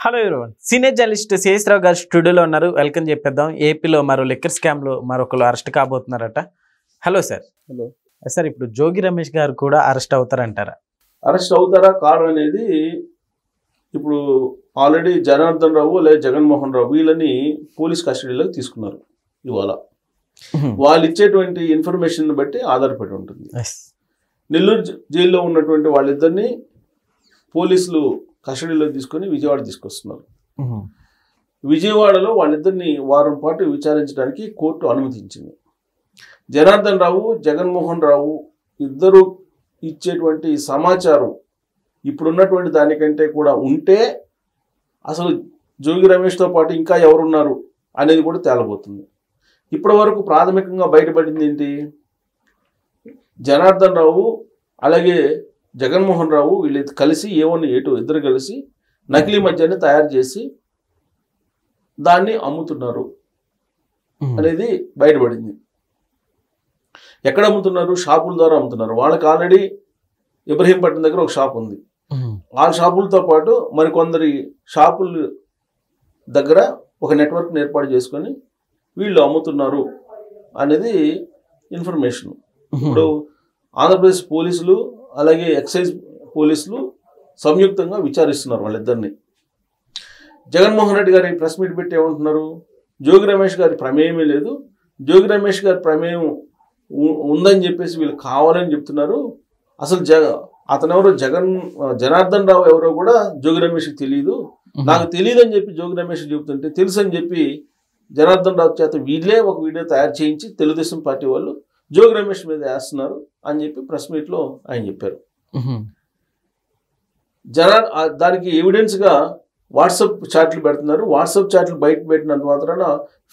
Hello everyone, senior journalist CS Rao garu స్టూడియోలో ఉన్నారు. Welcome చెప్పేద్దాం. ఏపీలో మరో లిక్కర్ స్కామ్లో మరొకరు అరెస్ట్ కాబోతున్నారట. Hello sir. హలో సార్, ఇప్పుడు జోగి రమేష్ గారు కూడా అరెస్ట్ అవుతారంటారా? అరెస్ట్ అవుతారా కారు అనేది ఇప్పుడు ఆల్రెడీ జనార్దన్ రావు లేదా జగన్మోహన్ రావు వీళ్ళని పోలీస్ కస్టడీలోకి తీసుకున్నారు. ఇవాళ వాళ్ళు ఇచ్చేటువంటి ఇన్ఫర్మేషన్ బట్టి ఆధారపడి ఉంటుంది. నెల్లూరు జైల్లో ఉన్నటువంటి వాళ్ళిద్దరిని పోలీసులు కస్టడీలో తీసుకొని విజయవాడ తీసుకొస్తున్నారు. విజయవాడలో వాళ్ళిద్దరిని వారం పాటు విచారించడానికి కోర్టు అనుమతించింది. జనార్దన్ రావు జగన్మోహన్ రావు ఇద్దరు ఇచ్చేటువంటి సమాచారం ఇప్పుడున్నటువంటి దానికంటే కూడా ఉంటే అసలు జోగి రమేష్తో పాటు ఇంకా ఎవరున్నారు అనేది కూడా తేలబోతుంది. ఇప్పటి వరకు ప్రాథమికంగా బయటపడింది ఏంటి? జనార్దన్ రావు అలాగే జగన్మోహన్ రావు వీళ్ళు కలిసి A1 A2 ఇద్దరు కలిసి నకిలీ మద్యాన్ని తయారు చేసి దాన్ని అమ్ముతున్నారు అనేది బయటపడింది. ఎక్కడ అమ్ముతున్నారు? షాపుల ద్వారా అమ్ముతున్నారు. వాళ్ళకి ఆల్రెడీ ఇబ్రహీంపట్నం దగ్గర ఒక షాప్ ఉంది. ఆ షాపులతో పాటు మరికొందరి షాపుల దగ్గర ఒక నెట్వర్క్ని ఏర్పాటు చేసుకొని వీళ్ళు అమ్ముతున్నారు అనేది ఇన్ఫర్మేషన్. ఇప్పుడు ఆంధ్రప్రదేశ్ పోలీసులు అలాగే ఎక్సైజ్ పోలీసులు సంయుక్తంగా విచారిస్తున్నారు వాళ్ళిద్దరిని. జగన్మోహన్ రెడ్డి గారి ప్రెస్ మీట్ పెట్టి ఏమంటున్నారు? జోగి రమేష్ గారి ప్రమేయమే లేదు, జోగి రమేష్ గారి ప్రమేయం ఉందని చెప్పేసి వీళ్ళు కావాలని చెప్తున్నారు. అసలు అతనెవరో జనార్దన్ రావు ఎవరో కూడా జోగి రమేష్కి తెలియదు, నాకు తెలియదు అని చెప్పి జోగి రమేష్ చెబుతుంటే తెలుసు అని చెప్పి జనార్దన్ రావు చేత వీళ్ళే ఒక వీడియో తయారు చేయించి తెలుగుదేశం పార్టీ వాళ్ళు జోగి రమేష్ మీద వేస్తున్నారు అని చెప్పి ప్రెస్ మీట్లో ఆయన చెప్పారు. దానికి ఎవిడెన్స్గా వాట్సాప్ చాట్లు పెడుతున్నారు. వాట్సాప్ చాట్లు బయట పెట్టినంత మాత్రాన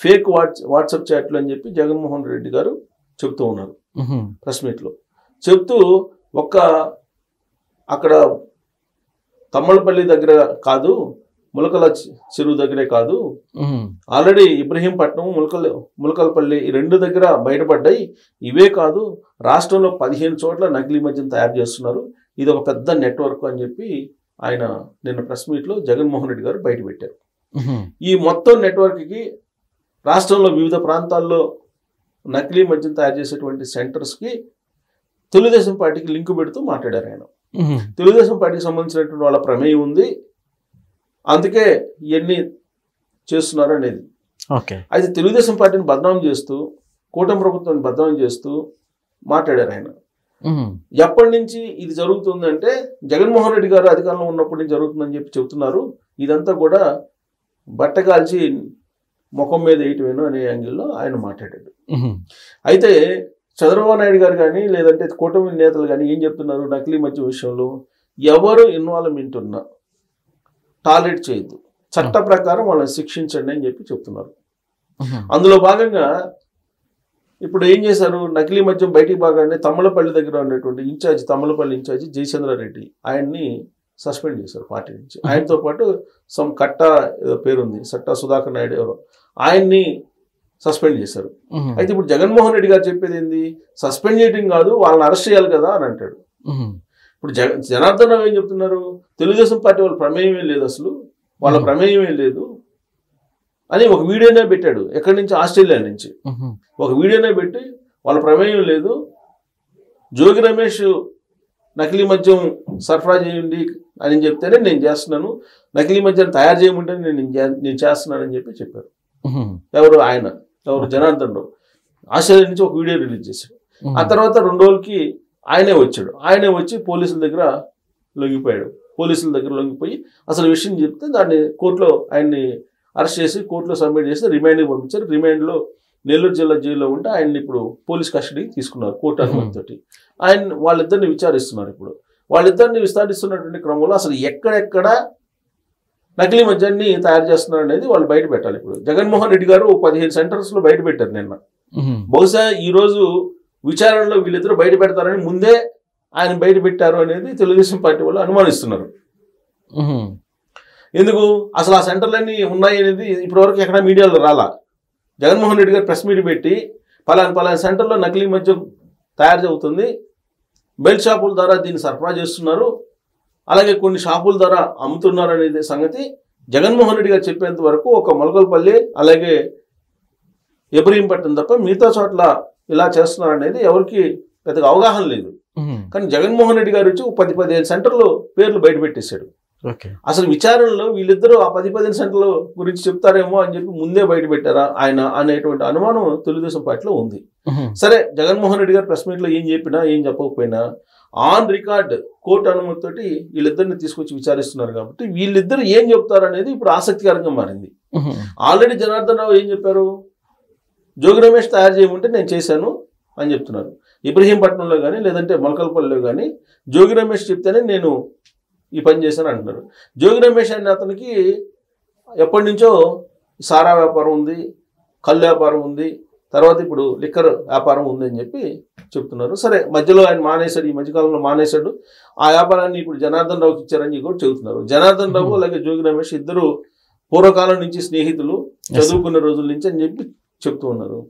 ఫేక్ వాట్సాప్ చాట్లు అని చెప్పి జగన్మోహన్ రెడ్డి గారు చెప్తూ ఉన్నారు ప్రెస్ మీట్లో. చెప్తూ అక్కడ తమ్మలపల్లి దగ్గర కాదు, ములకల చెరువు దగ్గరే కాదు, ఆల్రెడీ ఇబ్రహీంపట్నం ములకలపల్లి ఈ రెండు దగ్గర బయటపడ్డాయి. ఇవే కాదు, రాష్ట్రంలో 15 చోట్ల నకిలీ మద్యం తయారు చేస్తున్నారు, ఇది ఒక పెద్ద నెట్వర్క్ అని చెప్పి ఆయన నిన్న ప్రెస్ మీట్లో జగన్మోహన్ రెడ్డి గారు బయటపెట్టారు. ఈ మొత్తం నెట్వర్క్కి రాష్ట్రంలో వివిధ ప్రాంతాల్లో నకిలీ మద్యం తయారు చేసేటువంటి సెంటర్స్కి తెలుగుదేశం పార్టీకి లింకు పెడుతూ మాట్లాడారు ఆయన. తెలుగుదేశం పార్టీకి సంబంధించినటువంటి వాళ్ళ ప్రమేయం ఉంది, అందుకే ఇవన్నీ చేస్తున్నారు అనేది. అయితే తెలుగుదేశం పార్టీని బదనాం చేస్తూ కూటమి ప్రభుత్వాన్ని బదనాం చేస్తూ మాట్లాడారు ఆయన. ఎప్పటి నుంచి ఇది జరుగుతుందంటే జగన్మోహన్ రెడ్డి గారు అధికారంలో ఉన్నప్పటి నుంచి జరుగుతుందని చెప్పి చెబుతున్నారు. ఇదంతా కూడా బట్టగాల్చి ముఖం మీద వేయటమేను అనే యాంగిల్లో ఆయన మాట్లాడాడు. అయితే చంద్రబాబు నాయుడు గారు కానీ లేదంటే కూటమి నేతలు కానీ ఏం చెప్తున్నారు? నకిలీ మద్యం విషయంలో ఎవరు ఇన్వాల్వ్మెంట్ ఉన్నా టాలరేట్ చేయొద్దు, చట్ట ప్రకారం వాళ్ళని శిక్షించండి అని చెప్పి చెప్తున్నారు. అందులో భాగంగా ఇప్పుడు ఏం చేశారు? నకిలీ మద్యం బయటికి బాగానే తమ్మలపల్లి దగ్గర ఉన్నటువంటి తమ్మలపల్లి ఇన్ఛార్జి జయచంద్రారెడ్డి ఆయన్ని సస్పెండ్ చేశారు పార్టీ నుంచి. ఆయనతో పాటు కట్ట పేరుంది, సట్టా సుధాకర్ నాయుడు ఎవరో, ఆయన్ని సస్పెండ్ చేశారు. అయితే ఇప్పుడు జగన్మోహన్ రెడ్డి గారు చెప్పేది ఏంది? సస్పెండ్ చేయడం కాదు, వాళ్ళని అరెస్ట్ చేయాలి కదా అని అంటాడు. ఇప్పుడు జనార్దన్ రావు ఏం చెప్తున్నారు? తెలుగుదేశం పార్టీ వాళ్ళ ప్రమేయమే లేదు, అసలు వాళ్ళ ప్రమేయమే లేదు అని ఒక వీడియోనే పెట్టాడు. ఎక్కడి నుంచి? ఆస్ట్రేలియా నుంచి ఒక వీడియోనే పెట్టి వాళ్ళ ప్రమేయం లేదు, జోగి రమేష్ నకిలీ మద్యం సరఫరా చేయండి అని చెప్తేనే నేను చేస్తున్నాను, నకిలీ మద్యాన్ని తయారు చేయమంటే నేను చేస్తున్నానని చెప్పి చెప్పారు. ఎవరు? ఆయన ఎవరు? జనార్దన్ రావు ఆస్ట్రేలియా నుంచి ఒక వీడియో రిలీజ్ చేశాడు. ఆ తర్వాత 2 రోజులకి ఆయనే వచ్చాడు. ఆయనే వచ్చి పోలీసుల దగ్గర లొంగిపోయి అసలు విషయం చెప్తే దాన్ని కోర్టులో ఆయన్ని అరెస్ట్ చేసి కోర్టులో సబ్మిట్ చేసి రిమాండ్కి పంపించారు. రిమాండ్లో నెల్లూరు జిల్లా జైల్లో ఉంటే ఆయన్ని ఇప్పుడు పోలీస్ కస్టడీకి తీసుకున్నారు కోర్టు అనుమతితోటి. వాళ్ళిద్దరిని విచారిస్తున్నారు. ఇప్పుడు వాళ్ళిద్దరిని విచారిస్తున్నటువంటి క్రమంలో అసలు ఎక్కడెక్కడ నకిలీ మద్యాన్ని తయారు చేస్తున్నారు అనేది వాళ్ళు బయట పెట్టాలి. ఇప్పుడు జగన్మోహన్ రెడ్డి గారు 15 సెంటర్స్లో బయట పెట్టారు నిన్న. బహుశా ఈరోజు విచారణలో వీళ్ళిద్దరూ బయట పెడతారని ముందే ఆయన బయట పెట్టారు అనేది తెలుగుదేశం పార్టీ వాళ్ళు అనుమానిస్తున్నారు. ఎందుకు? అసలు ఆ సెంటర్లన్నీ ఉన్నాయి అనేది ఇప్పటివరకు ఎక్కడ మీడియాలో రాలా. జగన్మోహన్ రెడ్డి గారు ప్రెస్ మీట్ పెట్టి పలానా సెంటర్లో నకిలీ మద్యం తయారు అవుతుంది, బెల్ట్ షాపుల ద్వారా దీన్ని సరఫరా చేస్తున్నారు, అలాగే కొన్ని షాపుల ద్వారా అమ్ముతున్నారు అనేది సంగతి జగన్మోహన్ రెడ్డి గారు చెప్పేంత వరకు ఒక మొలకలపల్లి అలాగే ఇబ్రహీంపట్నం తప్ప మిగతా చోట్ల ఇలా చేస్తున్నారు అనేది ఎవరికి పెద్దగా అవగాహన లేదు. కానీ జగన్మోహన్ రెడ్డి గారు వచ్చి 10-15 సెంటర్లు పేర్లు బయట పెట్టేశాడు. అసలు విచారణలో వీళ్ళిద్దరూ ఆ 10-15 సెంటర్ల గురించి చెప్తారేమో అని చెప్పి ముందే బయట పెట్టారా ఆయన అనేటువంటి అనుమానం తెలుగుదేశం పార్టీలో ఉంది. సరే, జగన్మోహన్ రెడ్డి గారు ప్రెస్ మీట్లో ఏం చెప్పినా ఏం చెప్పకపోయినా ఆన్ రికార్డ్ కోర్టు అనుమతితోటి వీళ్ళిద్దరిని తీసుకొచ్చి విచారిస్తున్నారు కాబట్టి వీళ్ళిద్దరు ఏం చెప్తారు అనేది ఇప్పుడు ఆసక్తికరంగా మారింది. ఆల్రెడీ జనార్దన్ రావు ఏం చెప్పారు, జోగి రమేష్ తయారు చేయమంటే నేను చేశాను అని చెప్తున్నారు. ఇబ్రహీంపట్నంలో కానీ లేదంటే మొలకలపల్లిలో కానీ జోగి రమేష్ చెప్తేనే నేను ఈ పని చేశాను అంటున్నారు. జోగి రమేష్ అనే అతనికి ఎప్పటి నుంచో సారా వ్యాపారం ఉంది, కళ్ళు వ్యాపారం ఉంది, తర్వాత ఇప్పుడు లిక్కర్ వ్యాపారం ఉంది అని చెప్పి చెప్తున్నారు. సరే, మధ్యలో ఆయన మానేశాడు, ఈ మధ్యకాలంలో మానేశాడు. ఆ వ్యాపారాన్ని ఇప్పుడు జనార్దన్ రావుకి ఇచ్చారని కూడా చెబుతున్నారు. జనార్దన్ రావు అలాగే జోగి రమేష్ ఇద్దరు పూర్వకాలం నుంచి స్నేహితులు, చదువుకున్న రోజుల నుంచి అని చెప్పి చెప్తూ ఉన్నారు.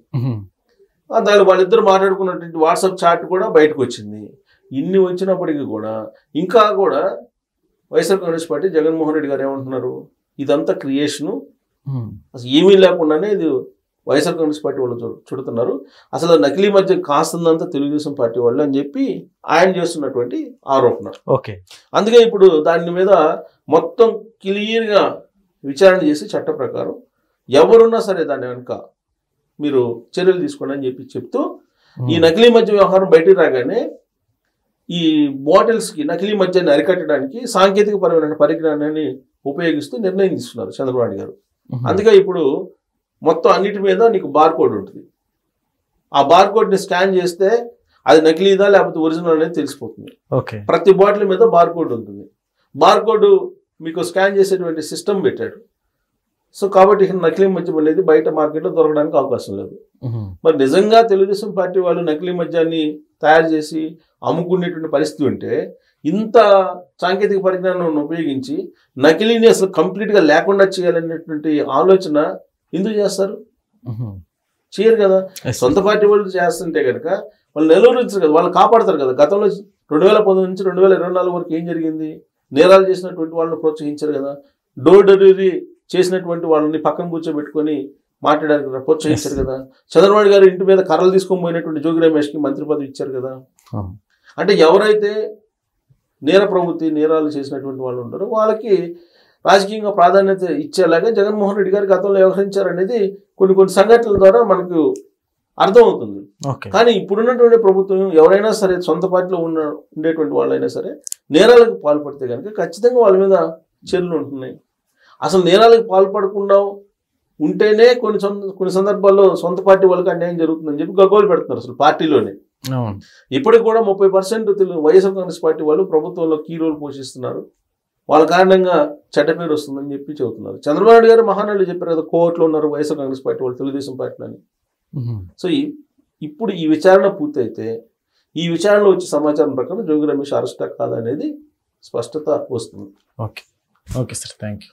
దాని వాళ్ళిద్దరు మాట్లాడుకున్నటువంటి వాట్సాప్ చాట్ కూడా బయటకు వచ్చింది. ఇన్ని వచ్చినప్పటికీ కూడా ఇంకా కూడా వైఎస్ఆర్ కాంగ్రెస్ పార్టీ జగన్మోహన్ రెడ్డి గారు ఏమంటున్నారు, ఇదంతా క్రియేషను, అసలు ఏమీ లేకుండానే ఇది వైఎస్ఆర్ కాంగ్రెస్ పార్టీ వాళ్ళు చుడుతున్నారు, అసలు నకిలీ మద్యం కాస్తుందంతా తెలుగుదేశం పార్టీ వాళ్ళు అని చెప్పి ఆయన చేస్తున్నటువంటి ఆరోపణ. ఓకే, అందుకే ఇప్పుడు దాని మీద మొత్తం క్లియర్గా విచారణ చేసి చట్ట ప్రకారం ఎవరున్నా సరే దాని వెనుక మీరు చర్యలు తీసుకోండి అని చెప్పి చెప్తూ ఈ నకిలీ మద్యం వ్యవహారం బయటికి రాగానే ఈ బాటిల్స్కి నకిలీ మద్యాన్ని అరికట్టడానికి సాంకేతిక పరమైన పరిజ్ఞానాన్ని ఉపయోగిస్తూ నిర్ణయం తీసుకున్నారు చంద్రబాబు నాయుడు గారు. అందుకే ఇప్పుడు మొత్తం అన్నిటి మీద నీకు బార్ కోడ్ ఉంటుంది. ఆ బార్ కోడ్ని స్కాన్ చేస్తే అది నకిలీదా లేకపోతే ఒరిజినల్ అనేది తెలిసిపోతుంది. ప్రతి బాటిల్ మీద బార్ కోడ్ ఉంటుంది. బార్ కోడ్ మీకు స్కాన్ చేసేటువంటి సిస్టమ్ పెట్టాడు. సో కాబట్టి నకిలీ మద్యం అనేది బయట మార్కెట్లో దొరకడానికి అవకాశం లేదు. మరి నిజంగా తెలుగుదేశం పార్టీ వాళ్ళు నకిలీ మద్యాన్ని తయారు చేసి అమ్ముకునేటువంటి పరిస్థితి ఉంటే ఇంత సాంకేతిక పరిజ్ఞానం ఉపయోగించి నకిలీని అసలు కంప్లీట్గా లేకుండా చేయాలనేటువంటి ఆలోచన ఎందుకు చేస్తారు? చేయరు కదా. సొంత పార్టీ వాళ్ళు చేస్తుంటే కనుక వాళ్ళు నిలువరించరు కదా, వాళ్ళు కాపాడతారు కదా. గతంలో 2019 నుంచి 2024 వరకు ఏం జరిగింది? నేరాలు చేసినటువంటి వాళ్ళని ప్రోత్సహించారు కదా. డోర్ డెలివరీ చేసినటువంటి వాళ్ళని పక్కన కూర్చోబెట్టుకొని మాట్లాడారు కదా, ప్రోత్సహించారు కదా. చంద్రబాబు గారు ఇంటి మీద కర్రలు తీసుకొని పోయినటువంటి జోగి రమేష్కి మంత్రి పదవి ఇచ్చారు కదా. అంటే ఎవరైతే నేర ప్రవృత్తి నేరాలు చేసినటువంటి వాళ్ళు ఉంటారో వాళ్ళకి రాజకీయంగా ప్రాధాన్యత ఇచ్చేలాగా జగన్మోహన్ రెడ్డి గారు గతంలో వ్యవహరించారనేది కొన్ని సంఘటనల ద్వారా మనకు అర్థమవుతుంది. కానీ ఇప్పుడున్నటువంటి ప్రభుత్వం ఎవరైనా సరే సొంత పార్టీలో ఉండేటువంటి వాళ్ళైనా సరే నేరాలకు పాల్పడితే కనుక ఖచ్చితంగా వాళ్ళ మీద చర్యలు ఉంటున్నాయి. అసలు నేరాలకు పాల్పడకుండా ఉంటేనే కొన్ని సందర్భాల్లో సొంత పార్టీ వాళ్ళకి అన్యాయం జరుగుతుందని చెప్పి గగ్గోలు పెడుతున్నారు అసలు పార్టీలోనే. ఇప్పటికి కూడా 30% వైఎస్ఆర్ కాంగ్రెస్ పార్టీ వాళ్ళు ప్రభుత్వంలో కీ రోల్ పోషిస్తున్నారు. వాళ్ళ కారణంగా చెడ్డ పేరు వస్తుందని చెప్పి చెబుతున్నారు. చంద్రబాబు నాయుడు గారు మహానాయుడు చెప్పారు కదా, కోర్టులో ఉన్నారు వైఎస్ఆర్ కాంగ్రెస్ పార్టీ వాళ్ళు తెలుగుదేశం పార్టీలో అని. సో ఇప్పుడు ఈ విచారణ పూర్తయితే ఈ విచారణలో వచ్చే సమాచారం ప్రకారం జోగి రమేష్ అరెస్ట్ కాదనేది స్పష్టత వస్తుంది. Okay sir, thank you.